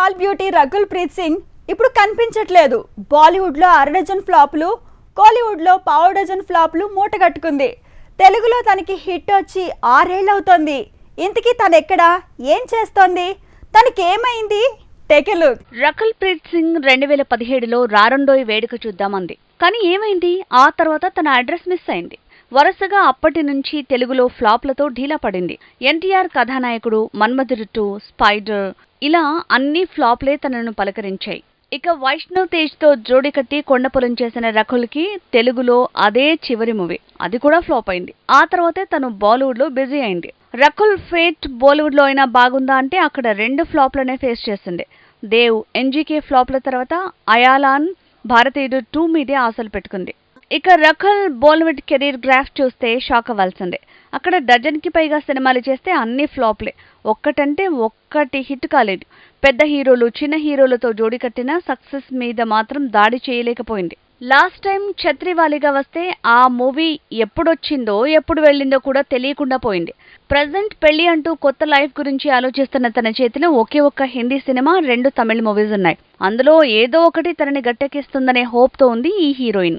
Tall beauty Rakul Preet Singh ఇప్పుడు కనిపించట్లేదు. బాలీవుడ్లో అరడజన్ ఫ్లాపులు, కోలీవుడ్లో పావు డజన్ ఫ్లాపులు మూటగట్టుకుంది. తెలుగులో తనకి హిట్ వచ్చి 6 ఏళ్ళు అవుతోంది. ఇంతకీ తను ఎక్కడా, ఏం చేస్తోంది, తనకి ఏమైంది? Take a look. Rakul Preet Singh 2017లో రారండోయ్ వేడుక చూద్దామంది. కానీ ఏమైంది? ఆ తర్వాత తన అడ్రస్ మిస్ అయింది. వరుసగా అప్పటి నుంచి తెలుగులో ఫ్లాప్లతో ఢీలా పడింది. ఎన్టీఆర్ కథానాయకుడు, మన్మధుడు 2, స్పైడర్, ఇలా అన్ని ఫ్లాప్లే తనను పలకరించాయి. ఇక వైష్ణవ్ తేజ్తో జోడి కట్టి కొండపొలం చేసిన రకుల్కి తెలుగులో అదే చివరి మూవీ, అది కూడా ఫ్లాప్ అయింది. ఆ తర్వాతే తను బాలీవుడ్లో బిజీ అయింది. రకుల్ ఫేట్ బాలీవుడ్లో అయినా బాగుందా అంటే అక్కడ 2 ఫ్లాప్లనే ఫేస్ చేసింది. దేవ్, ఎన్జీకే ఫ్లాప్ల తర్వాత అయాలాన్, భారతీయుడు 2 మీదే ఆశలు పెట్టుకుంది. ఇక రకుల్ బాలీవుడ్ కెరీర్ గ్రాఫ్ చూస్తే షాక్ అవ్వాల్సిందే. అక్కడ డజన్కి పైగా సినిమాలు చేస్తే అన్ని ఫ్లాప్లే. ఒక్కటంటే ఒక్కటి హిట్ కాలేదు. పెద్ద హీరోలు, చిన్న హీరోలతో జోడి కట్టిన సక్సెస్ మీద మాత్రం దాడి చేయలేకపోయింది. లాస్ట్ టైం ఛత్రివాలిగా వస్తే ఆ మూవీ ఎప్పుడొచ్చిందో ఎప్పుడు వెళ్ళిందో కూడా తెలియకుండా పోయింది. ప్రజెంట్ పెళ్లి అంటూ కొత్త లైఫ్ గురించి ఆలోచిస్తున్న తన చేతిలో ఒకే ఒక్క హిందీ సినిమా, 2 తమిళ మూవీస్ ఉన్నాయి. అందులో ఏదో ఒకటి తనని గట్టెక్కిస్తుందనే హోప్తో ఉంది ఈ హీరోయిన్.